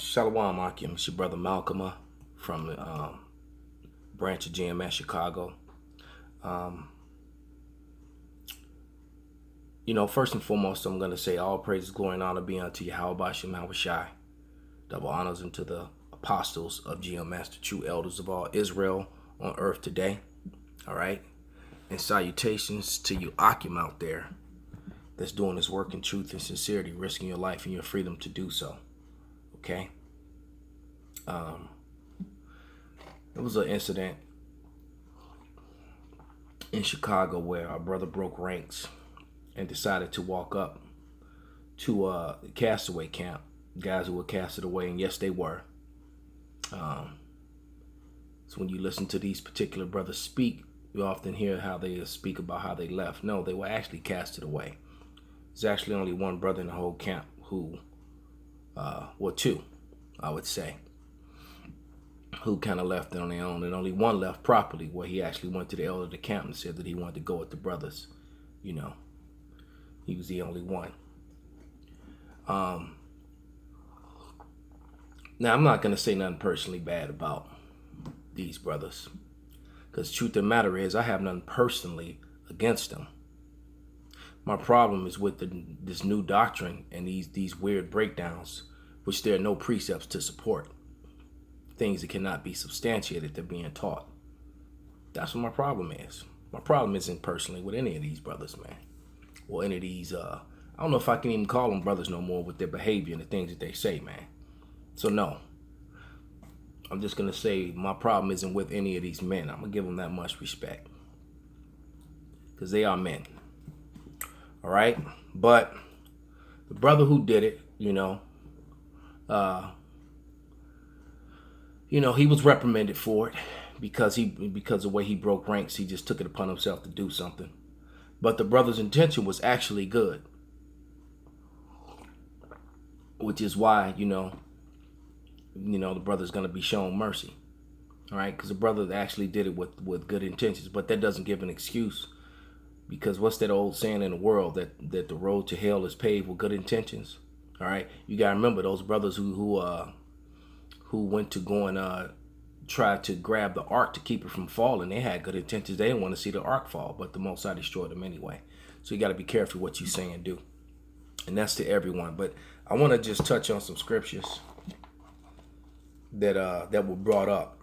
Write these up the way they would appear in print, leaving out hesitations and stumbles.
Shalom Akim. It's your brother Malcolm from the branch of GMS Chicago. First and foremost, I'm going to say all praise, glory, and honor be unto Yahweh Shem Shai. Double honors unto the apostles of GMS, the true elders of all Israel on earth today. All right. And salutations to you Akim out there that's doing this work in truth and sincerity, risking your life and your freedom to do so. Okay. There was an incident in Chicago where our brother broke ranks and decided to walk up to a castaway camp, guys who were casted away, and yes, they were. So when you listen to these particular brothers speak, you often hear how they speak about how they left. No, they were actually casted away. There's actually only one brother in the whole camp who, well, two, I would say, who kind of left it on their own, and only one left properly, where he actually went to the elder of the camp and said that he wanted to go with the brothers. He was the only one. Now, I'm not going to say nothing personally bad about these brothers, because truth of the matter is I have nothing personally against them. My problem is with this new doctrine and these weird breakdowns, which there are no precepts to support. Things that cannot be substantiated, they're being taught. That's what my problem is. My problem isn't personally with any of these brothers, man. Or any of these, I don't know if I can even call them brothers no more with their behavior and the things that they say, man. So no. I'm just going to say my problem isn't with any of these men. I'm going to give them that much respect. Because they are men. All right? But the brother who did it, he was reprimanded for it because of the way he broke ranks. He just took it upon himself to do something. But the brother's intention was actually good, which is why, the brother's going to be shown mercy. All right, because the brother actually did it with good intentions, but that doesn't give an excuse, because what's that old saying in the world that the road to hell is paved with good intentions? All right, you got to remember those brothers who went to go and try to grab the ark to keep it from falling. They had good intentions. They didn't want to see the ark fall, but the Most High destroyed them anyway. So you got to be careful what you say and do. And that's to everyone. But I want to just touch on some scriptures that were brought up.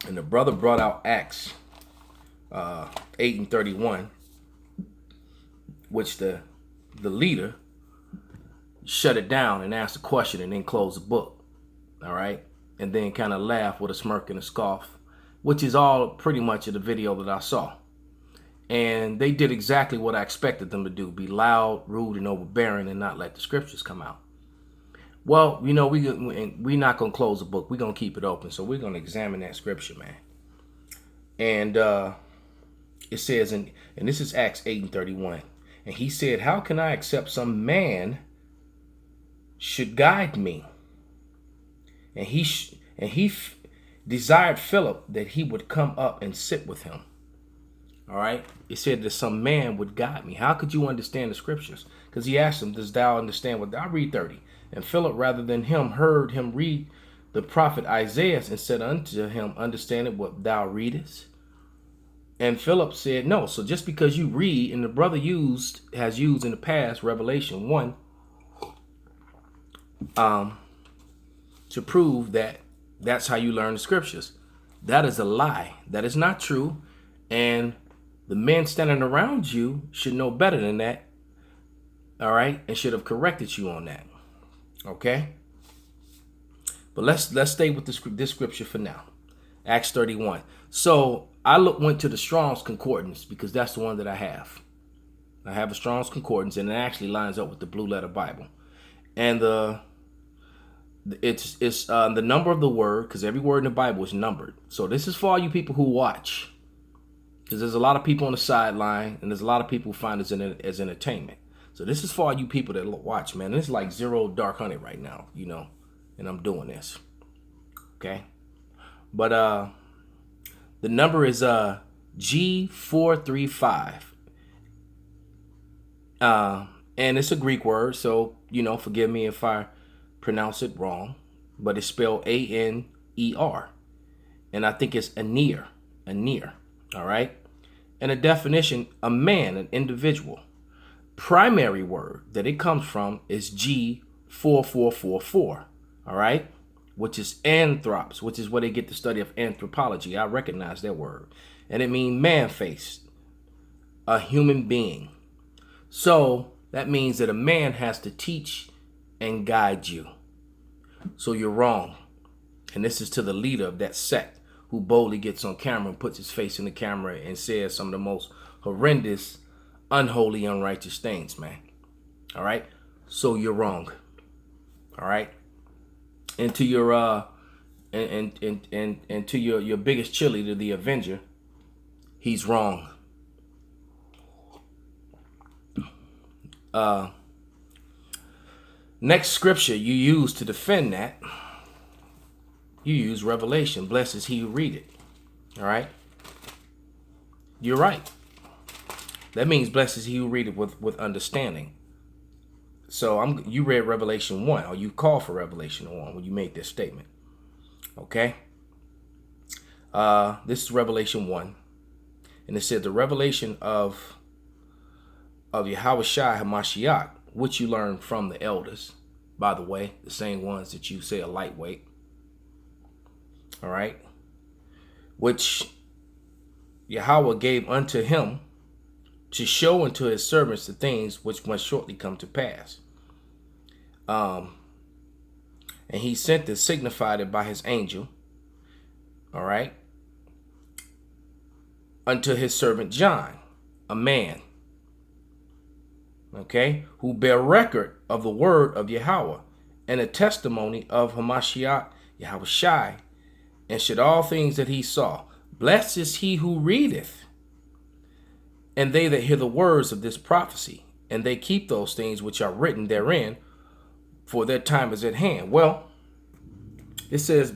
And the brother brought out Acts 8:31, which the leader shut it down and asked a question and then closed the book. All right. And then kind of laugh with a smirk and a scoff, which is all pretty much of the video that I saw. And they did exactly what I expected them to do: be loud, rude, and overbearing, and not let the scriptures come out. Well, we're not going to close the book. We're going to keep it open. So we're going to examine that scripture, man. And it says, and this is Acts 8:31. And he said, "How can I accept some man should guide me?" And he desired Philip that he would come up and sit with him. All right. It said that some man would guide me. How could you understand the scriptures? Because he asked him, "Does thou understand what thou read 30?" And Philip, rather than him, heard him read the prophet Isaiah and said unto him, "Understandest what thou readest?" And Philip said, "No." So just because you read, and the brother has used in the past Revelation 1, to prove that that's how you learn the scriptures. That is a lie. That is not true. And the men standing around you should know better than that. All right. And should have corrected you on that. Okay. But let's stay with this scripture for now. Acts 31. So I went to the Strong's Concordance because that's the one that I have. I have a Strong's Concordance, and it actually lines up with the Blue Letter Bible. And it's the number of the word, because every word in the Bible is numbered. So this is for all you people who watch, because there's a lot of people on the sideline, and there's a lot of people who find this as entertainment. So this is for all you people that watch, man. This is like Zero Dark Hunted right now, and I'm doing this. Okay. But the number is G435. And it's a Greek word, so forgive me if I pronounce it wrong. but it's spelled A-N-E-R. And I think it's Aner. All right. And a definition, a man, an individual. Primary word that it comes from is G4444. All right. Which is anthrops, which is where they get the study of anthropology. I recognize that word. And it means man-faced, a human being. So that means that a man has to teach and guide you. So you're wrong. And this is to the leader of that sect who boldly gets on camera and puts his face in the camera and says some of the most horrendous, unholy, unrighteous things, man. All right. So you're wrong. All right. And to your and to your biggest cheerleader, the Avenger, he's wrong. Next scripture you use to defend that, you use Revelation. Blessed is he who read it. All right. You're right. That means blessed is he who read it with understanding. So you read Revelation 1, or you called for Revelation 1 when you made this statement. Okay. This is Revelation 1. And it said the revelation of Yahweh Shai HaMashiach, which you learned from the elders, by the way, the same ones that you say are lightweight. All right. Which Yahweh gave unto him to show unto his servants the things which must shortly come to pass. And he sent and signified it by his angel, all right, unto his servant John, a man, okay, who bear record of the word of Yahweh and a testimony of Hamashiach, Yahweh Shai, and should all things that he saw. Blessed is he who readeth, and they that hear the words of this prophecy, and they keep those things which are written therein, for their time is at hand. Well, it says,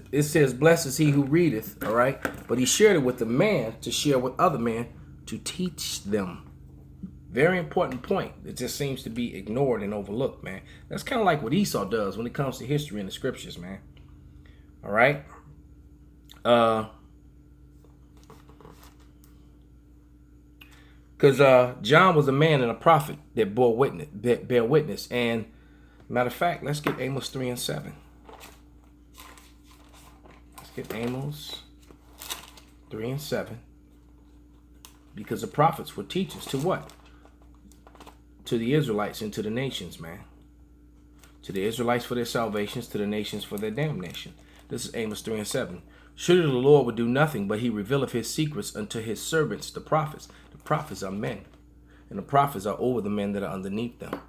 blessed is he who readeth, all right? But he shared it with the man to share with other men to teach them. Very important point. It just seems to be ignored and overlooked, man. That's kind of like what Esau does when it comes to history and the scriptures, man. All right? Because John was a man and a prophet that bear witness. And matter of fact, let's get Amos 3 and 7. Let's get Amos 3 and 7. Because the prophets were teachers to what? To the Israelites and to the nations, man. To the Israelites for their salvations, to the nations for their damnation. This is Amos 3 and 7. Surely the Lord would do nothing, but he revealeth his secrets unto his servants, the prophets. The prophets are men, and the prophets are over the men that are underneath them.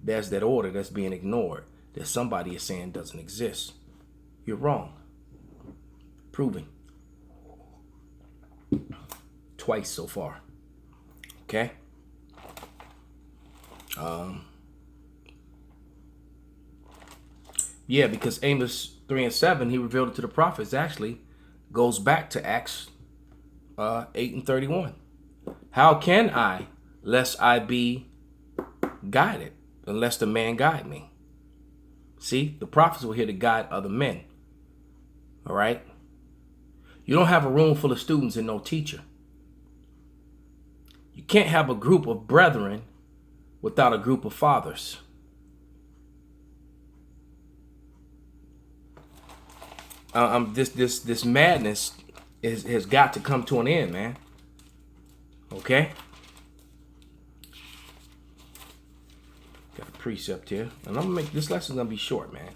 There's that order that's being ignored, that somebody is saying doesn't exist. You're wrong. Proving. Twice so far. Okay? Yeah, because Amos 3 and 7, he revealed it to the prophets, actually goes back to Acts 8 and 31. How can I, lest I be guided, unless the man guide me? See, the prophets were here to guide other men. All right? You don't have a room full of students and no teacher. You can't have a group of brethren without a group of fathers. This madness has got to come to an end, man. Okay? Got a precept here. And I'm gonna make this lesson gonna be short, man.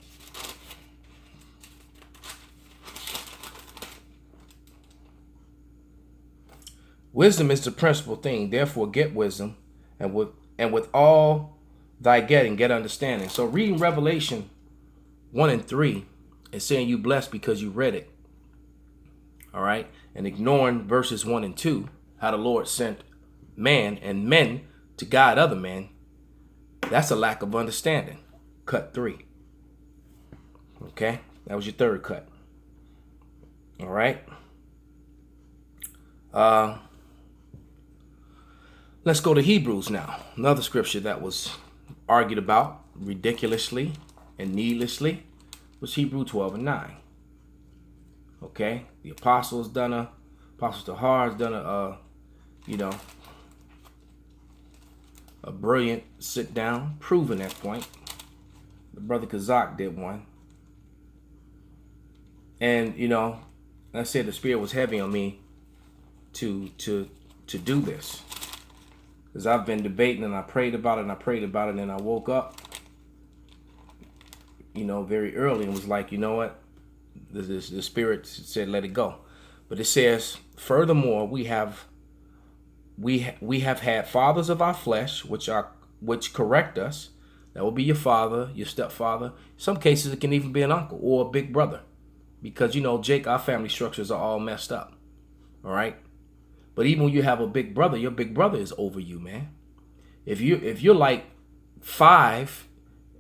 Wisdom is the principal thing. Therefore, get wisdom, and with all thy getting, get understanding. So reading Revelation 1 and 3 and saying you blessed because you read it. All right. And ignoring verses 1 and 2, how the Lord sent man and men to guide other men. That's a lack of understanding. Cut 3. Okay. That was your third cut. All right. Let's go to Hebrews now. Another scripture that was argued about ridiculously and needlessly. was Hebrews 12 and 9. Okay, the apostles Tahar has done a brilliant sit down proving that point. The brother Kazak did one, and I said the spirit was heavy on me to do this, because I've been debating and I prayed about it and then I woke up very early and was like, you know what, the spirit said let it go. But it says, furthermore, we have had fathers of our flesh which correct us. That will be your father, your stepfather. In some cases it can even be an uncle or a big brother, because Jake, our family structures are all messed up. All right. But even when you have a big brother, your big brother is over you, man. If you're like 5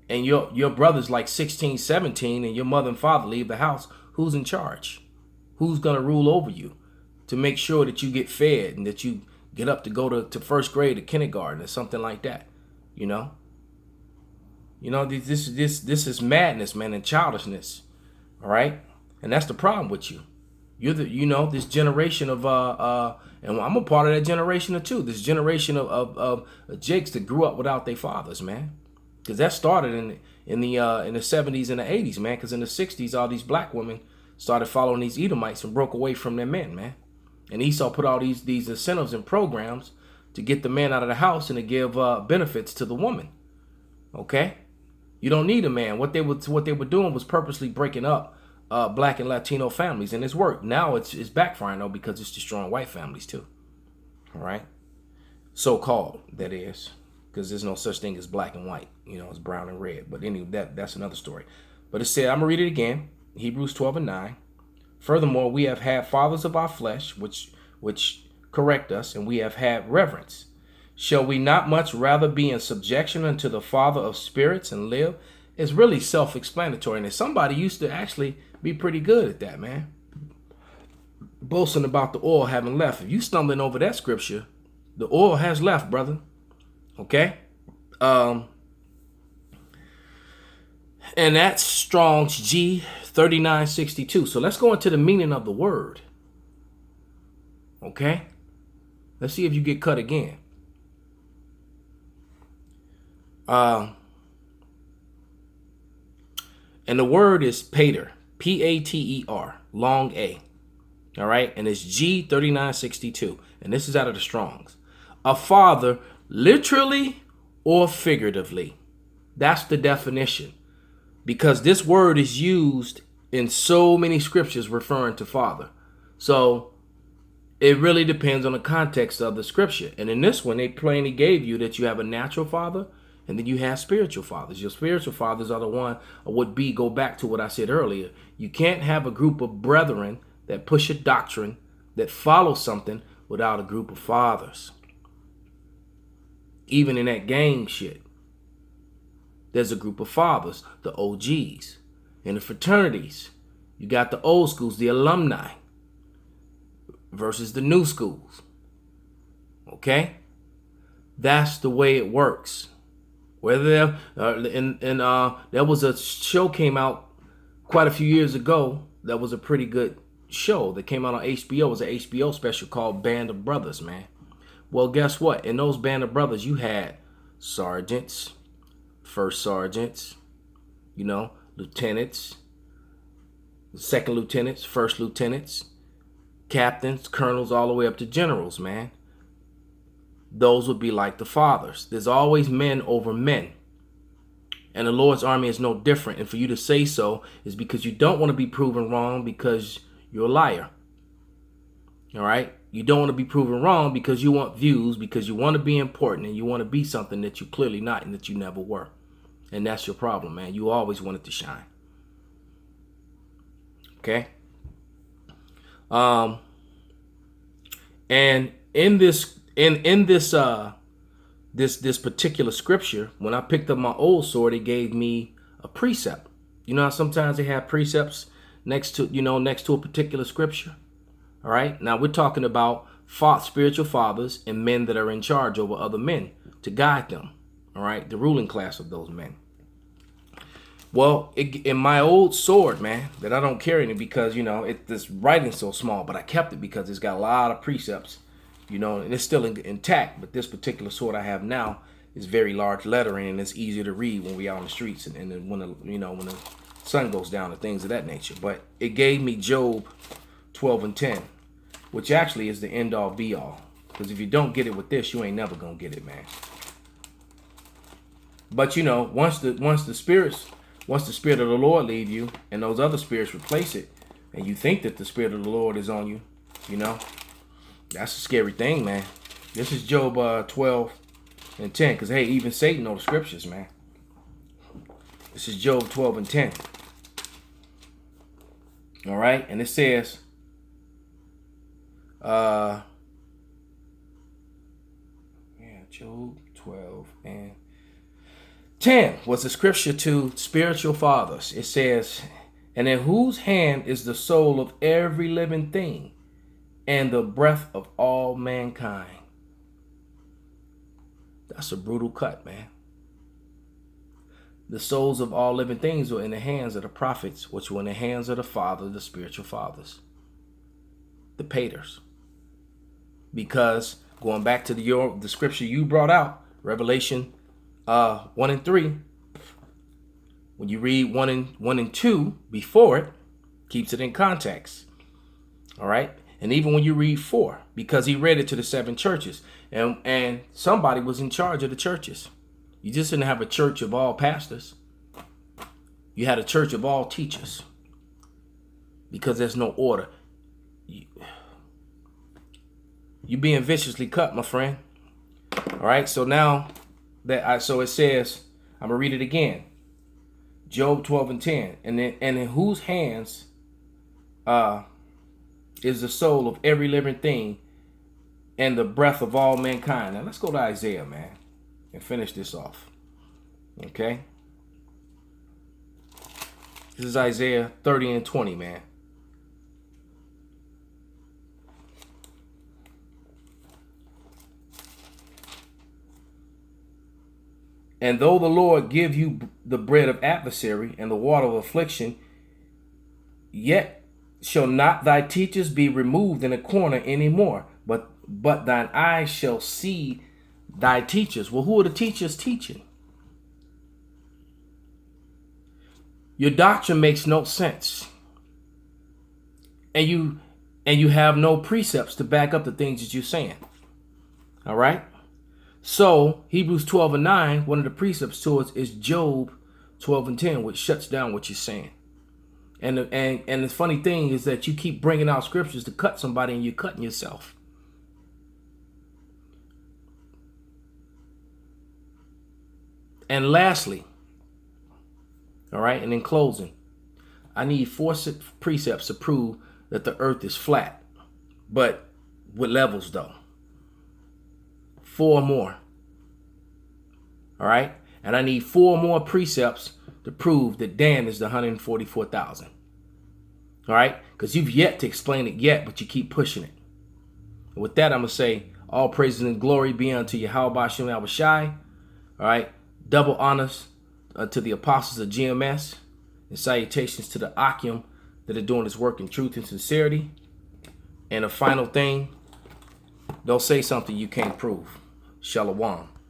and your brother's like 16, 17, and your mother and father leave the house, who's in charge? Who's gonna rule over you to make sure that you get fed and that you get up to go to first grade or kindergarten or something like that? This is madness, man, and childishness. All right, and that's the problem with you. You're this generation of and I'm a part of that generation too. This generation of Jakes that grew up without their fathers, man. Because that started in the 70s and the 80s, man. Because in the 60s, all these black women started following these Edomites and broke away from their men, man. And Esau put all these incentives and programs to get the man out of the house and to give benefits to the woman. Okay, you don't need a man. What they were doing was purposely breaking up black and Latino families, and it's worked. Now it's backfiring though, because it's destroying white families too. All right, so-called, that is, because there's no such thing as black and white. It's brown and red. But anyway, that's another story. But it said, I'm gonna read it again. Hebrews 12 and 9. Furthermore, we have had fathers of our flesh, which correct us, and we have had reverence. Shall we not much rather be in subjection unto the Father of spirits and live? It's really self-explanatory, and somebody used to actually be pretty good at that, man. Boasting about the oil having left. If you stumbling over that scripture, the oil has left, brother. Okay? And that's Strong's G 3962. So let's go into the meaning of the word. Okay? Let's see if you get cut again. And the word is pater, Pater, long A. All right, and it's G 3962, and this is out of the Strongs. A father, literally or figuratively. That's the definition, because this word is used in so many scriptures referring to father. So it really depends on the context of the scripture. And in this one, they plainly gave you that you have a natural father, and then you have spiritual fathers. Your spiritual fathers are the one, go back to what I said earlier. You can't have a group of brethren that push a doctrine, that follow something, without a group of fathers. Even in that gang shit, there's a group of fathers, the OGs. In the fraternities, you got the old schools, the alumni, versus the new schools. Okay? That's the way it works. Whether there was a show came out quite a few years ago that was a pretty good show that came out on HBO. It was an HBO special called Band of Brothers, man. Well, guess what? In those Band of Brothers, you had sergeants, first sergeants, lieutenants, second lieutenants, first lieutenants, captains, colonels, all the way up to generals, man. Those would be like the fathers. There's always men over men. And the Lord's army is no different. And for you to say so is because you don't want to be proven wrong, because you're a liar. All right? You don't want to be proven wrong because you want views, because you want to be important, and you want to be something that you're clearly not and that you never were. And that's your problem, man. You always wanted to shine. Okay? And in this this particular scripture, when I picked up my old sword, it gave me a precept. You know how sometimes they have precepts next to a particular scripture? All right. Now we're talking about spiritual fathers and men that are in charge over other men to guide them. All right. The ruling class of those men. Well, in my old sword, man, that I don't carry it because, you know, this writing's so small, but I kept it because it's got a lot of precepts, you know, and it's still intact. But this particular sword I have now is very large lettering, and it's easier to read when we out on the streets and then when the sun goes down and things of that nature. But it gave me Job 12 and 10, which actually is the end all be all. Because if you don't get it with this, you ain't never gonna get it, man. But you know, once the spirit of the Lord leave you and those other spirits replace it, and you think that the spirit of the Lord is on you, you know, that's a scary thing, man. This is Job 12 and 10, because hey, even Satan knows the scriptures, man. This is Job 12 and 10. All right, and it says, Job 12 and 10 was a scripture to spiritual fathers. It says, and in whose hand is the soul of every living thing and the breath of all mankind. That's a brutal cut, man. The souls of all living things were in the hands of the prophets, which were in the hands of the father, the spiritual fathers, the paters. Because going back to the scripture you brought out, Revelation 1 and 3, when you read 1 and 2 before it, keeps it in context. All right. And even when you read 4, because he read it to the 7 churches, and somebody was in charge of the churches. You just didn't have a church of all pastors. You had a church of all teachers, because there's no order. You being viciously cut, my friend. All right. So now so it says, I'm gonna read it again. Job 12 and 10, and in whose hands is the soul of every living thing and the breath of all mankind. Now let's go to Isaiah, man, and finish this off. Okay. This is Isaiah 30 and 20, man. And though the Lord give you the bread of adversary and the water of affliction, yet shall not thy teachers be removed in a corner anymore, but thine eyes shall see thy teachers. Well, who are the teachers teaching? Your doctrine makes no sense. And you have no precepts to back up the things that you're saying. All right? So Hebrews 12 and 9, one of the precepts to us is Job 12 and 10, which shuts down what you're saying. And the funny thing is that you keep bringing out scriptures to cut somebody, and you're cutting yourself. And lastly, all right, and in closing, I need 4 precepts to prove that the earth is flat, but with levels though. 4 more. All right. And I need 4 more precepts to prove that Dan is the 144,000. All right. Because you've yet to explain it yet, but you keep pushing it. And with that, I'm going to say all praises and glory be unto Yahweh Shem Yahushai. All right. Double honors to the apostles of GMS, and salutations to the Akim that are doing this work in truth and sincerity. And a final thing, don't say something you can't prove. Shalom.